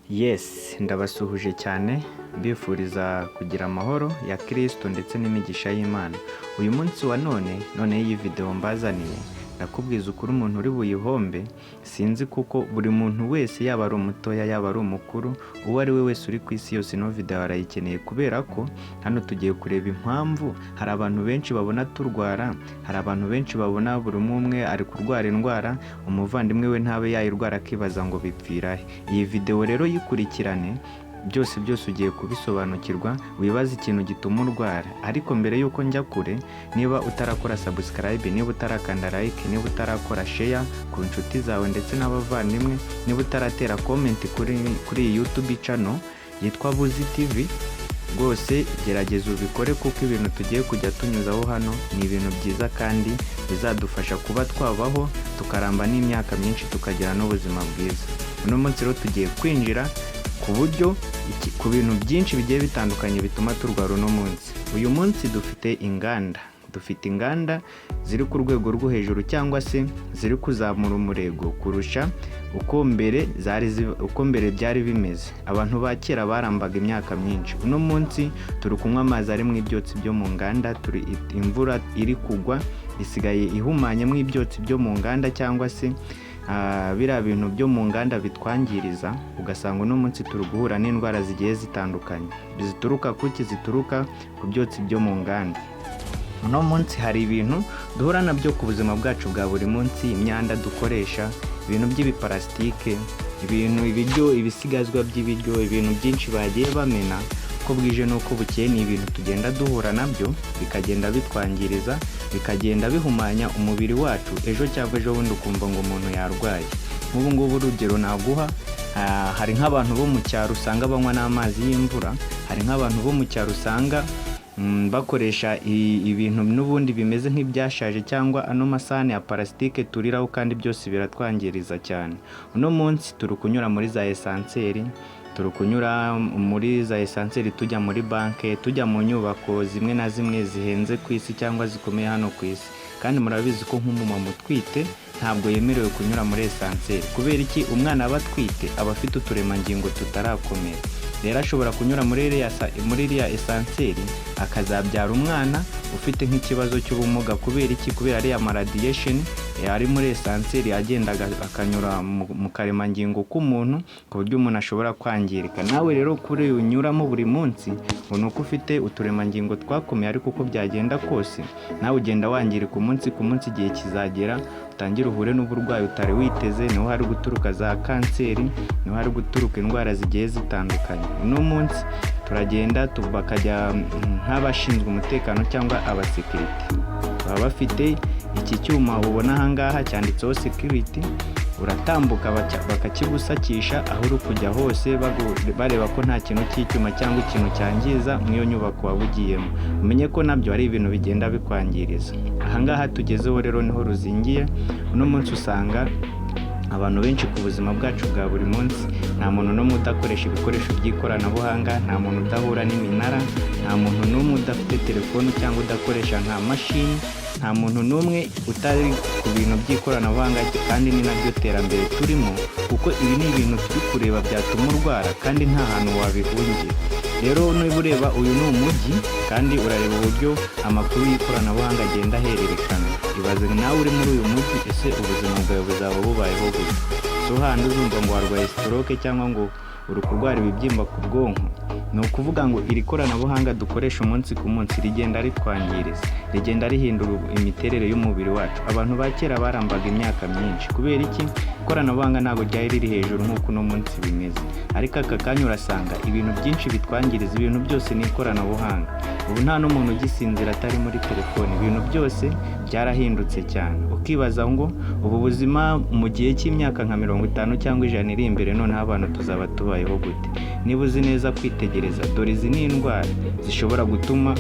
Yes, ndabasuhuje cyane mbifuriza kugira amahoro ya Kristo ndetse n'imigisha y'Imana. Uyu munsi wa none iyi video mbazaniye ndakubwiza ukuri umuntu uri buyihombe sinzi kuko buri muntu wese yaba ari umutoya yaba ari umukuru uwo ari we wese uri ku isi yose no video arayikeneye kubera ko hano tugiye kureba impamvu hari abantu benshi babona turwara, hari abantu benshi babona buri umwe ari kurwara indwara umuvandimwe we ntabe yayirwara akibaza ngo bipfirahe. Iyi video rero yikurikirane byose ugiye kubisobanukirwa wibaza ikintu gituma urwara. Ariko mbere yuko njya kure, niba utarakora subscribe, niba utarakanda like, niba utarakora share ku nshuti zawe ndetse n'abavandimwe, niba utaratera comment kuri YouTube channel yitwa Buzi TV, rwose gerageza ubikore kuko ibintu tugiye kujya tunyuzaho hano ni ibintu byiza kandi bizadufasha kuba twabaho tukaramba n'imyaka myinshi tukagira n'ubuzima bwiza. Uno munsi rero tugiye kwinjira ku bintu byinshi bigiye bitandukanye bituma turwara uno munsi. Uyu munsi dufite inganda ziri ku rwego rwo hejuru cyangwa se ziri kuzamura umurego kurusha uko mbere byari bimeze. Abantu ba kera barambaga imyaka myinshi. Uno munsi turi kunywa amazi ari mu ibyotsi byo mu nganda, imvura iri kugwa isigaye ihumanye mu ibyotsi byo mu nganda cyangwa se biriya bintu byo mu nganda bitwangiriza, ugasanga uno munsi turi guhura n'indwara zigiye zitandukanye zituruka ku byotsi byo mu nganda. Uno munsi hari ibintu duhura nabyo ku buzima bwacu bwa buri munsi, imyanda dukoresha, ibintu by'ibiparasitike, ibisigazwa by'ibiryo, ibintu byinshi bagiye bamena uko bwije n'uko bukeye. Ni ibintu tugenda duhura nabyo bikagenda bitwangiriza, bikagenda bihumanya umubiri wacu. Ejo cyangwa ejo bundi ukumva ngo umuntu yarwaye. Nk'ubu ngubu urugero naguha, hari nk'abantu bo mu cyaro usanga banywa n'amazi y'imvura, hari nk'abantu bo mu cyaro usanga bakoresha ibintu n'ubundi bimeze nk'ibyashaje cyangwa ano masahani ya parasitike turiraho kandi byose biratwangiriza cyane. Uno munsi turi kunyura muri za esanseri, tujya muri banke, tujya mu nyubako zimwe na zimwe zihenze ku isi cyangwa zikomeye hano ku isi. Kandi murabizi ko nk'umumama utwite ntabwo yemerewe kunyura muri esanseri. Kubera iki? Umwana aba atwite aba afite uturemangingo tutarakomera. Rero ashobora kunyura muri iriya esanseri akazabyara umwana ufite nk'ikibazo cy'ubumuga. Kubera iki? Kubera ariya amaradiation ari muri esanseri agenda akanyura mu karemangingo k'umuntu ku buryo umuntu ashobora kwangirika. Nawe rero kuri unyuramo buri munsi ubona uko ufite uturemangingo twakomeye, ariko uko byagenda kose nawe ugenda wangirika umunsi ku munsi. Igihe kizagera utangire uhure n'uburwayi utari witeze, niho hari guturuka za kanseri, niho hari guturuka indwara zigiye zitandukanye. Uno munsi turagenda bakajya nk'abashinzwe umutekano cyangwa abasekiriti, baba bafite iki cyuma ubona ahangaha cyanditseho security. Uratambuka bakakigusakisha aho uri kujya hose bareba ko nta kintu cy'icyuma cyangwa ikintu cyangiza mu iyo nyubako waba ugiyemo. Umenye ko nabyo ari ibintu bigenda bikwangiriza. Ahangaha tugezeho rero niho ruzingiye. Uno munsi usanga abantu benshi ku buzima bwacu bwa buri munsi nta muntu n'umwe udakoresha ibikoresho by'ikoranabuhanga, nta muntu udahura n'iminara, nta muntu n'umwe udafite telefoni cyangwa udakoresha nka mashini, nta muntu n'umwe utari ku bintu by'ikoranabuhanga. Kandi ni nabyo terambere turimo, kuko ibi ni ibintu turi kureba byatuma urwara kandi nta hantu wabihungira. Rero niba ureba uyu ni umujyi kandi urareba uburyo amakuru y'ikoranabuhanga agenda ahererekana. Ibaze nawe uri muri uyu mujyi, ese ubuzima bwawe buzaba bubayeho gute? So handi uzumva ngo warwaye stroke cyangwa ngo uri kurwara ibibyimba ku bwonko. Ni ukuvuga ngo iri koranabuhanga dukoresha umunsi ku munsi rigenda ritwangiriza, rigenda rihindura imiterere y'umubiri wacu. Abantu ba kera barambaga imyaka myinshi. Kubera iki? Ikoranabuhanga ntabwo ryari riri hejuru nk'uko uno munsi bimeze. Ariko aka kanya urasanga ibintu byinshi bitwangiriza, ibintu byose ni ikoranabuhanga. Ubu nta n'umuntu ugisinzira atari muri telefoni. Ibintu byose byarahindutse cyane. Ukibaza ngo ubu buzima mu gihe cy'imyaka nka 50 cyangwa 100 iri imbere, noneho abantu tuzaba tubayeho gute? Niba uzi neza kwitegereza, dore izi ni indwara zishobora gutuma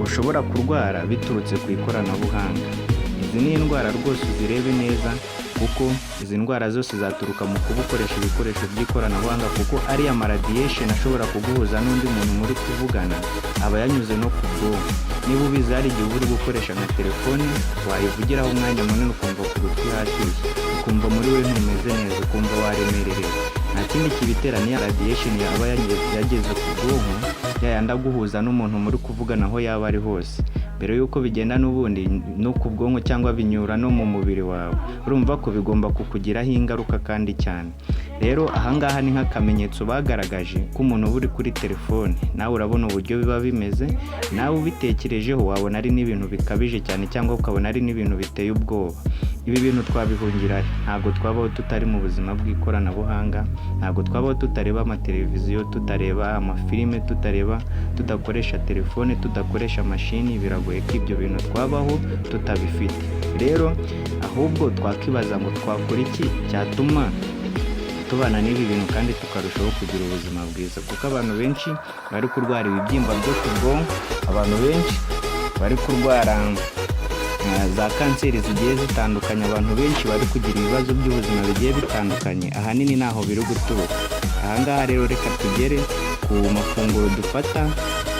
ushobora kurwara biturutse ku ikoranabuhanga. Izi ni indwara rwose uzirebe neza, kuko izi ndwara zose zaturuka mu kubukoresha ibikoresho by'ikoranabuhanga, kuko ari amaradiation ashobora kuguhuza n'undi muntu muri kuvugana aba yanyuze no ku bwonko. Niba ubizi hari igihe uri gukoresha nka telefoni wayivugiraho umwanya munini ukumva ku gutwi hashyushye, ukumva muri we ntumeze neza, ukumva waremererewe. nta kindi kibitera ni ya radiation yaba yageze ku bwonko, yayandi aguhuza n'umuntu muri kuvugana aho yaba ari hose, mbere y'uko bigenda n'ubundi no ku bwonko cyangwa binyura no mu mubiri wawe. Urumva ko bigomba kukugiraho ingaruka kandi cyane. Rero ahangaha ni nk'akamenyetso bagaragaje ko umuntu uba uri kuri telefone, nawe urabona uburyo biba bimeze, nawe ubitekerejeho wabona ari n'ibintu bikabije cyane cyangwa ukabona ari n'ibintu biteye ubwoba. Ibi bintu twabihungira, ntabwo twabaho tutari mu buzima bw'ikoranabuhanga, ntabwo twabaho tutareba amateleviziyo, tutareba amafilime, tudakoresha telefone, tudakoresha mashini. Biragoye ko ibyo bintu twabaho tutabifite. Rero ahubwo twakibaza ngo twakora iki cyatuma tubana n'ibi bintu kandi tukarushaho kugira ubuzima bwiza, kuko abantu benshi bari kurwara ibibyimba byo ku bwonko, abantu benshi bari kurwara za kanseri zigiye zitandukanye, abantu benshi bari kugira ibibazo by'ubuzima bigiye bitandukanye, ahanini naho biri guturuka. Ahangaha rero reka tugere ku mafunguro dufata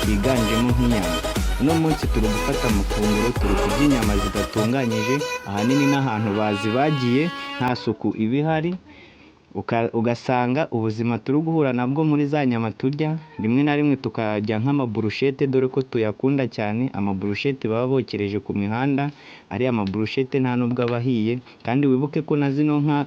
yiganjemo nk'inyama. Uno munsi turi gufata amafunguro, turi kurya inyama zidatunganyije, ahanini n'ahantu bazibagiye nta suku iba ihari, ugasanga ubuzima turi guhura nabwo muri za nyama turya, rimwe na rimwe tukajya nk'amaburushete, dore ko tuyakunda cyane. Amaburushete baba bokereje ku mihanda, ariya maburushete nta nubwo aba ahiye, kandi wibuke ko na zino nka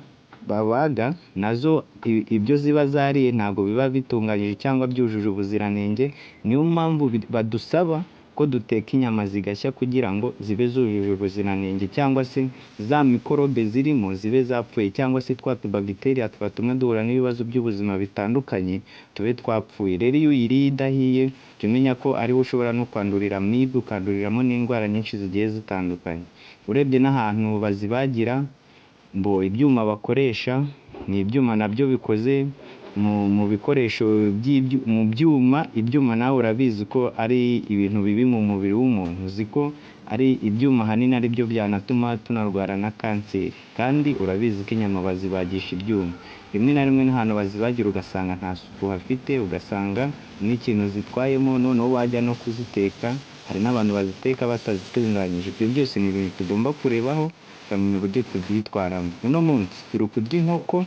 babaga nazo ibyo ziba zariye ntabwo biba bitunganyije cyangwa byujuje ubuziranenge. Niyo mpamvu badusaba ko duteka inyama zigashya kugira ngo zibe zujuje ubuziranenge, cyangwa se za mikorobe zirimo zibe zapfuye, cyangwa se twa tubagiteri twatuma duhura n'ibibazo by'ubuzima bitandukanye tube twapfuye. Rero iyo uyiriye idahiye, jya umenya ko ariho ushobora no kwandurira amibe, ukanduriramo n'indwara nyinshi zigiye zitandukanye. Urebye n'ahantu bazibagira, ibyuma bakoresha ni ibyuma nabyo bikoze mu bikoresho mu byuma. Ibyuma nawe urabizi ko ari ibintu bibi mu mubiri w'umuntu, uzi ko ari ibyuma ahanini ari byo byanatuma tunarwara na kanseri, kandi urabizi ko inyama bazibagisha ibyuma. Rimwe na rimwe n'ahantu bazibagira ugasanga nta suku hafite, ugasanga n'ikintu zitwayemo, noneho wajya no kuziteka hari n'abantu baziteka batazitunganyije. Ibyo byose ni ibintu tugomba kurebaho tukamenya uburyo tubyitwaramo. Uno munsi turi kurya inkoko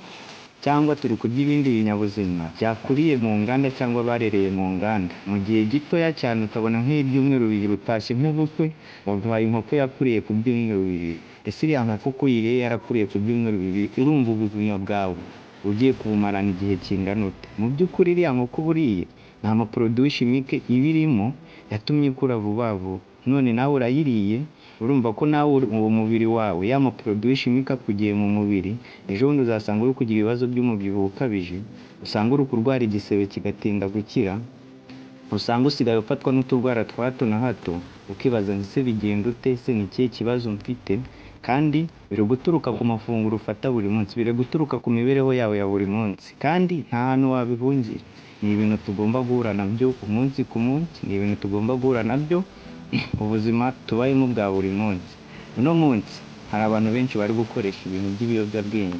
cyangwa turi kurya ibindi binyabuzima byakuriye mu nganda cyangwa barereye mu nganda. Mu gihe gitoya cyane ukabona nk'ibyumweru bibiri utashye nk'ubukwe, waduhaye inkoko yakuriye ku byumweru bibiri. Ese iriya nkoko uko uyiriye yarakuriye ku byumweru bibiri, urumva ubuzima bwawe ugiye kubumarana igihe kingana ute? Mu by'ukuri iriya nkoko buriye nta maproduwi chimique iba irimo yatumye ikura vuba vuba, none nawe urayiriye. Urumva ko nawe uwo mubiri wawe ya maproduwi chimique akugiye mu mubiri, ejo bundi uzasanga uri kugira ibibazo by'umubyibuho ukabije, usanga uri kurwara igisebe kigatinda gukira, usanga usigaye ufatwa n'uturwara twa hato na hato, ukibaza ese bigenda ute, ese ni ikihe kibazo mfite? Kandi biri guturuka ku mafunguro ufata buri munsi, biri guturuka ku mibereho yawe ya buri munsi, kandi nta hantu wabihungira. Ni ibintu tugomba guhura nabyo umunsi ku munsi, ni ibintu tugomba guhura nabyo ubuzima tubayemo bwa buri munsi. Uno munsi hari abantu benshi bari gukoresha ibintu by'ibiyobyabwenge.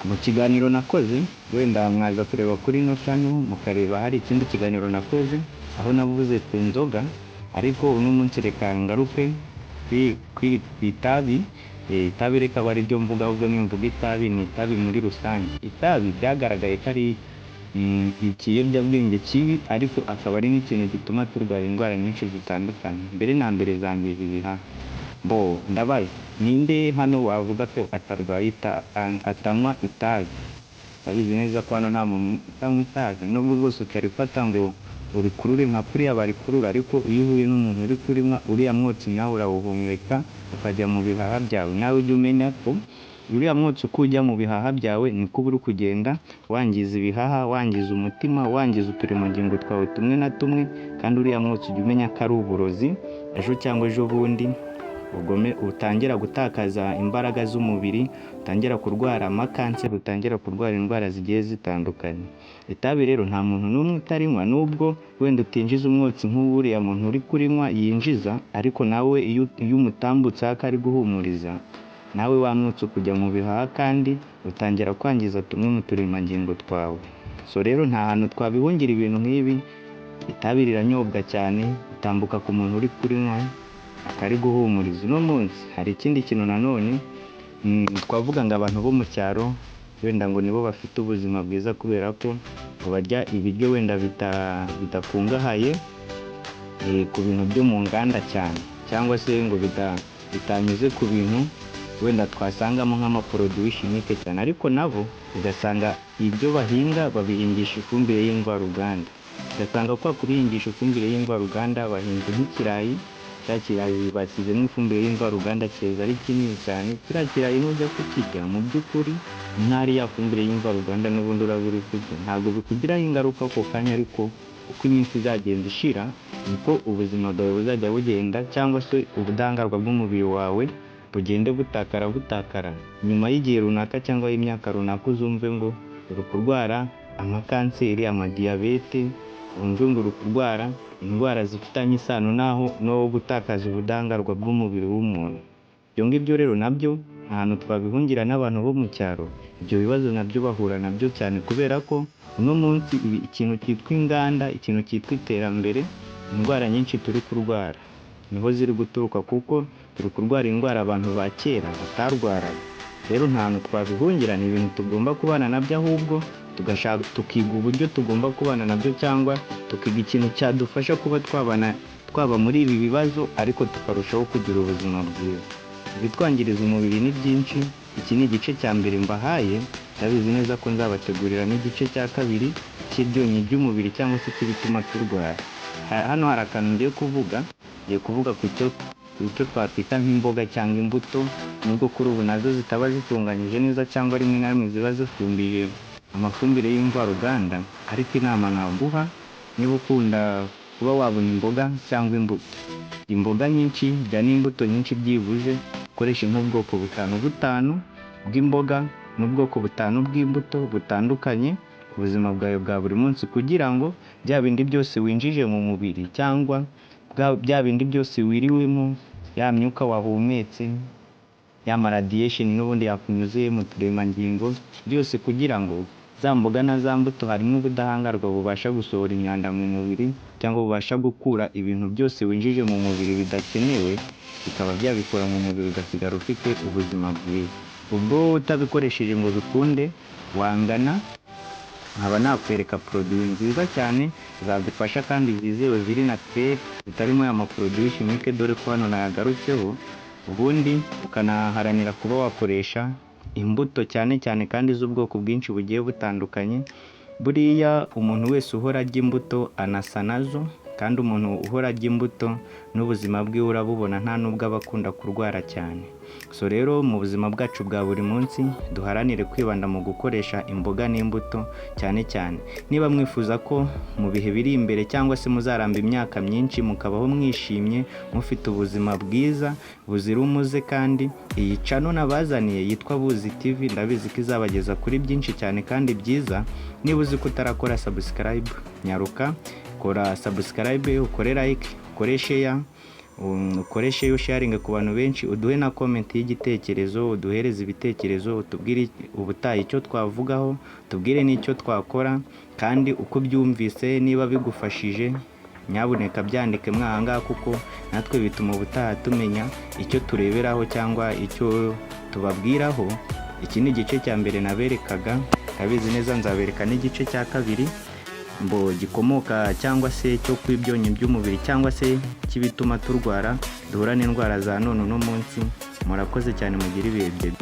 Mu kiganiro nakoze, wenda mwaza kureba kuri ino channel mukareba, hari ikindi kiganiro nakoze aho navuze ku nzoga, ariko uno munsi reka ngaruke ku itabi. Itabi reka bari ryo mvuga, ahubwo nimvuga itabi ni itabi muri rusange. Itabi byagaragaye ko ari ikiyobyabwenge kibi, ariko akaba ari n'ikintu gituma turwara indwara nyinshi zitandukanye. Mbere na mbere zangiza ibihaha. Ndabaye ninde hano wavuga ko atanywa itabi? Abizi neza ko hano nta muntu utanywa itabi, nubwo rwose utarifata ngo urikurure nka kuriya barikurura, ariko iyo uhuye n'umuntu uri kurinywa, uriya mwotsi nawe urawuhumeka ukajya mu bihaha byawe. Nawe ujye umenya ko uriya mwotsi uko ujya mu bihaha byawe niko uri kugenda wangiza ibihaha, wangiza umutima, wangiza uturemangingo twawe tumwe na tumwe, kandi uriya mwotsi ujye umenya ko ari uburozi. Ejo cyangwa ejo bundi utangira gutakaza imbaraga z'umubiri, utangira kurwara amakanseri, utangira kurwara indwara zigiye zitandukanye. Itabi rero nta muntu n'umwe utarinywa, nubwo wenda utinjiza umwotsi nk'uriya muntu uri kurinywa yinjiza, ariko nawe iyo umutambutse ko ari guhumuriza, nawe wa mwotsi kujya mu bihaha kandi utangira kwangiza tumwe mu turemangingo twawe. So rero nta hantu twabihungira ibintu nk'ibi. Itabi riranyobwa cyane, utambuka ku muntu uri kurinywa akari guhumuriza. Uno munsi hari ikindi kintu nanone twavuga ngo abantu bo mu cyaro wenda ngo nibo bafite ubuzima bwiza kubera ko barya ibiryo wenda bidakungahaye ku bintu byo mu nganda cyane, cyangwa se ngo bitanyuze ku bintu wenda twasangamo nk'amaporoduwi shimike cyane, ariko nabo ugasanga ibyo bahinga babihingisha ifumbire y'imvaruganda. Ugasanga kwa kubihingisha ifumbire y'imvaruganda bahinze nk'ikirayi, cya kirayi bashyizemo ifumbire y'imvaruganda cyeza ari kinini cyane, kiriya kirayi nujya kukirya mu by'ukuri ntari ya fumbire y'imvaruganda n'ubundi urabura kurya, ntabwo bikugiraho ingaruka ako kanya, ariko uko iminsi izagenda ishira niko ubuzima bwawe buzajya bugenda, cyangwa se ubudahangarwa bw'umubiri wawe bugende butakara. Nyuma y'igihe runaka cyangwa y'imyaka runaka uzumve ngo uri kurwara amakanseri, amadiyabete, wumve ngo uri kurwara indwara zifitanye isano no gutakaza ubudahangarwa bw'umubiri w'umuntu. Ibyo ngibyo rero nabyo ahantu twabihungira n'abantu bo mu cyaro, ibyo bibazo nabyo bahura nabyo cyane, kubera ko uno munsi ikintu cyitwa inganda, ikintu cyitwa iterambere, indwara nyinshi turi kurwara niho ziri guturuka, kuko turi kurwara indwara abantu ba kera batarwaraga. Rero nta hantu twabihungira, ni ibintu tugomba kubana nabyo, ahubwo tukiga uburyo tugomba kubana nabyo, cyangwa tukiga ikintu cyadufasha kuba twaba muri ibi bibazo, ariko tukarushaho kugira ubuzima bwiza. Ibitwangiriza umubiri ni byinshi, iki ni igice cya mbere mbahaye, ndabizi neza ko nzabategurira n'igice cya kabiri cy'ibyonnyi by'umubiri cyangwa se cy'ibituma turwara. Hano hari akantu ngiye kuvuga ku cyo twakwita nk'imboga cyangwa imbuto, nubwo kuri ubu nazo zitaba zitunganyije neza, cyangwa rimwe na rimwe ziba zifumbiye amafumbire y'imvaruganda, ariko inama naguha niba ukunda kuba wabona imboga cyangwa imbuto, imboga nyinshi jya n'imbuto nyinshi, byibuje ukoresha nk'ubwoko 5 bw'imboga n'ubwoko 5 bw'imbuto butandukanye ku buzima bwawe bwa buri munsi, kugira ngo bya bindi byose winjije mu mubiri, cyangwa bya bindi byose wiriwemo, ya myuka wahumetse, ya radiation n'ubundi yakunyuze mu turemangingo byose, kugira ngo za mboga na za mbuto harimo ubudahangarwa bubasha gusohora imyanda mu mubiri, cyangwa bubasha gukura ibintu byose winjije mu mubiri bidakenewe, bikaba byabikora mu mubiri ugasigara ufite ubuzima bwiza. Ubwo utabikoresheje ngo bikunde, wangana nkaba nakwereka produit nziza cyane zagufasha kandi zizewe, ziri naturel, zitarimo aya maporoduwi shimike, dore ko hano nayagarutseho. Ubundi ukanaharanira kuba wakoresha imbuto cyane kandi z'ubwoko bwinshi bugiye butandukanye. Buriya umuntu wese uhora arya imbuto anasa nazo, kandi umuntu uhora arya imbuto n'ubuzima bwe urabubona, nta nubwo aba akunda kurwara cyane. So rero mu buzima bwacu bwa buri munsi duharanire kwibanda mu gukoresha imboga n'imbuto cyane. Niba mwifuza ko mu bihe biri imbere, cyangwa se muzaramba imyaka myinshi mukabaho mwishimye, mufite ubuzima bwiza buzira umuze, kandi iyi channel nabazaniye yitwa Buzi TV, ndabizi ko izabageza kuri byinshi cyane kandi byiza. Niba uzi ko utarakora subscribe, nyaruka kora subscribe, ukore like, ukore share, ukoreshe sharing ku bantu benshi, uduhe na comment y'igitekerezo, uduhereze ibitekerezo, utubwire ubutaha icyo twavugaho, tubwire n'icyo twakora, kandi uko byumvise niba bigufashije nyabuneka byandike mwahangaha, kuko natwe bituma ubutaha tumenya icyo tureberaho cyangwa icyo tubabwiraho. Iki ni igice cya mbere naberekaga, ndabizi neza nzabereka n'igice cya kabiri gikomoka cyangwa se cyo kw'ibyonnyi by'umubiri, cyangwa se kibituma turwara, duhura n'indwara za none uno munsi. Murakoze cyane, mugire ibihe byiza.